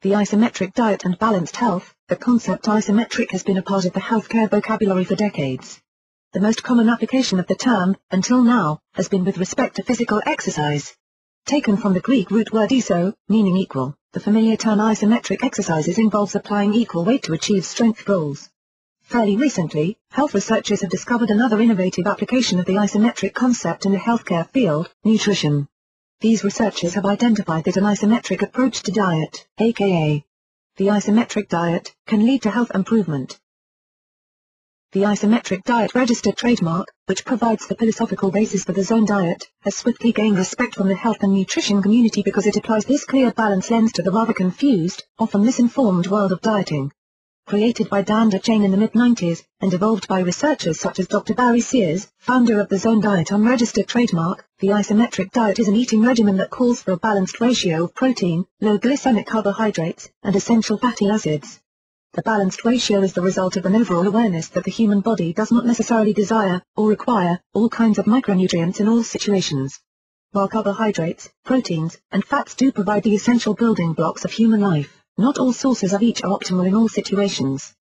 The isometric diet and balanced health. The concept isometric has been a part of the healthcare vocabulary for decades. The most common application of the term, until now, has been with respect to physical exercise. Taken from the Greek root word iso, meaning equal, the familiar term isometric exercises involves applying equal weight to achieve strength goals. Fairly recently, health researchers have discovered another innovative application of the isometric concept in the healthcare field, nutrition. These researchers have identified that an isometric approach to diet, aka the isometric diet, can lead to health improvement. The isometric diet registered trademark, which provides the philosophical basis for the zone diet, has swiftly gained respect from the health and nutrition community because it applies this clear balance lens to the rather confused, often misinformed world of dieting. Created by Dan DeChain in the mid-90s, and evolved by researchers such as Dr. Barry Sears, founder of the Zone Diet unregistered trademark, the isometric diet is an eating regimen that calls for a balanced ratio of protein, low glycemic carbohydrates, and essential fatty acids. The balanced ratio is the result of an overall awareness that the human body does not necessarily desire, or require, all kinds of micronutrients in all situations. While carbohydrates, proteins, and fats do provide the essential building blocks of human life, not all sources of each are optimal in all situations.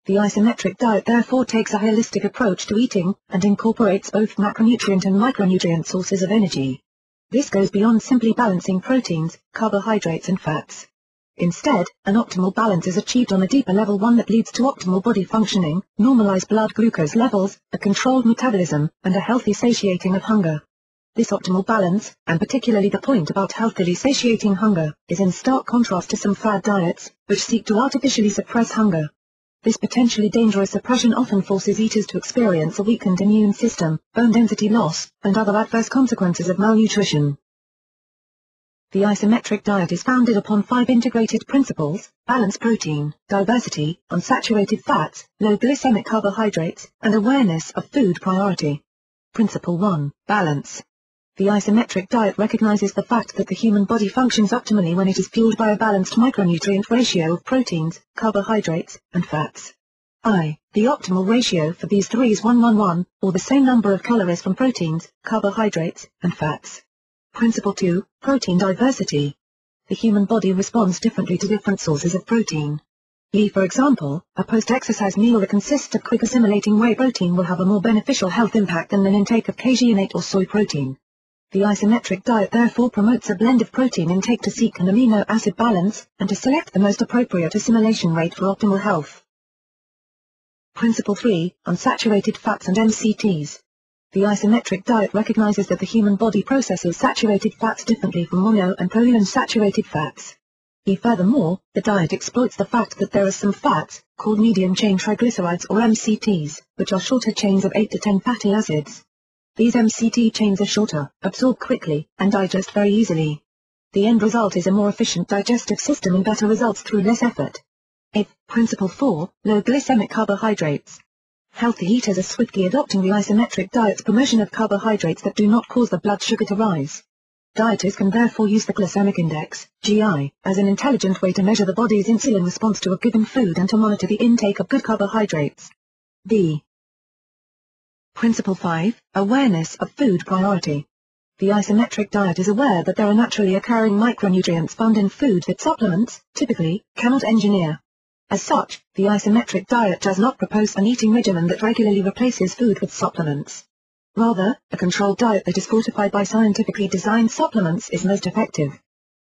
The isometric diet therefore takes a holistic approach to eating, and incorporates both macronutrient and micronutrient sources of energy. This goes beyond simply balancing proteins, carbohydrates and fats. Instead, an optimal balance is achieved on a deeper level, one that leads to optimal body functioning, normalized blood glucose levels, a controlled metabolism, and a healthy satiating of hunger. This optimal balance, and particularly the point about healthily satiating hunger, is in stark contrast to some fad diets, which seek to artificially suppress hunger. This potentially dangerous suppression often forces eaters to experience a weakened immune system, bone density loss, and other adverse consequences of malnutrition. The isometric diet is founded upon 5 integrated principles: balanced protein, diversity, unsaturated fats, low glycemic carbohydrates, and awareness of food priority. Principle 1, balance. The isometric diet recognizes the fact that the human body functions optimally when it is fueled by a balanced micronutrient ratio of proteins, carbohydrates, and fats. The optimal ratio for these three is 1:1:1, or the same number of calories from proteins, carbohydrates, and fats. Principle 2, protein diversity. The human body responds differently to different sources of protein. For example, a post-exercise meal that consists of quick assimilating whey protein will have a more beneficial health impact than an intake of caseinate or soy protein. The isometric diet therefore promotes a blend of protein intake to seek an amino acid balance, and to select the most appropriate assimilation rate for optimal health. Principle 3, unsaturated fats and MCTs. The isometric diet recognizes that the human body processes saturated fats differently from mono and polyunsaturated fats. Furthermore, the diet exploits the fact that there are some fats, called medium-chain triglycerides or MCTs, which are shorter chains of 8 to 10 fatty acids. These MCT chains are shorter, absorb quickly, and digest very easily. The end result is a more efficient digestive system and better results through less effort. Principle 4, low glycemic carbohydrates. Healthy eaters are swiftly adopting the isometric diet's promotion of carbohydrates that do not cause the blood sugar to rise. Dieters can therefore use the glycemic index, GI, as an intelligent way to measure the body's insulin response to a given food and to monitor the intake of good carbohydrates. Principle 5, awareness of food priority. The isometric diet is aware that there are naturally occurring micronutrients found in food that supplements, typically, cannot engineer. As such, the isometric diet does not propose an eating regimen that regularly replaces food with supplements. Rather, a controlled diet that is fortified by scientifically designed supplements is most effective.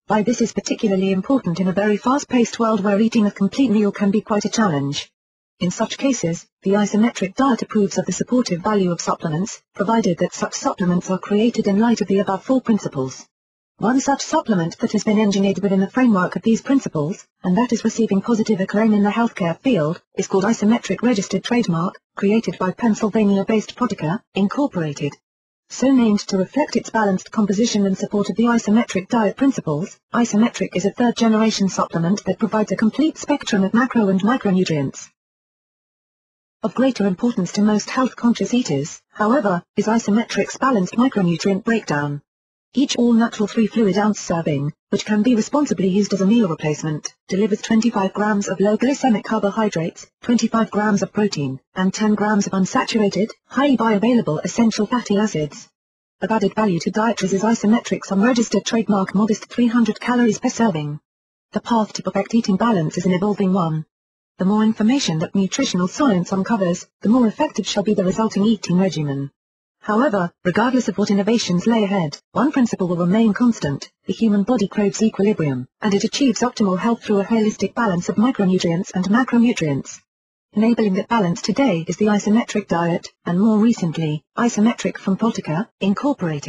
Why this is particularly important in a very fast-paced world where eating a complete meal can be quite a challenge. In such cases, the isometric diet approves of the supportive value of supplements, provided that such supplements are created in light of the above 4 principles. One such supplement that has been engineered within the framework of these principles, and that is receiving positive acclaim in the healthcare field, is called Isometric Registered Trademark, created by Pennsylvania-based Protica, Incorporated. So named to reflect its balanced composition and support of the isometric diet principles, Isometric is a third-generation supplement that provides a complete spectrum of macro and micronutrients. Of greater importance to most health-conscious eaters, however, is Isometric's balanced micronutrient breakdown. Each all-natural 3-fluid-ounce serving, which can be responsibly used as a meal replacement, delivers 25 grams of low glycemic carbohydrates, 25 grams of protein, and 10 grams of unsaturated, highly bioavailable essential fatty acids. Of added value to dietaries is Isometric's unregistered trademark modest 300 calories per serving. The path to perfect eating balance is an evolving one. The more information that nutritional science uncovers, the more effective shall be the resulting eating regimen. However, regardless of what innovations lay ahead, one principle will remain constant: the human body craves equilibrium, and it achieves optimal health through a holistic balance of micronutrients and macronutrients. Enabling that balance today is the isometric diet, and more recently, Isometric from Protica, Incorporated.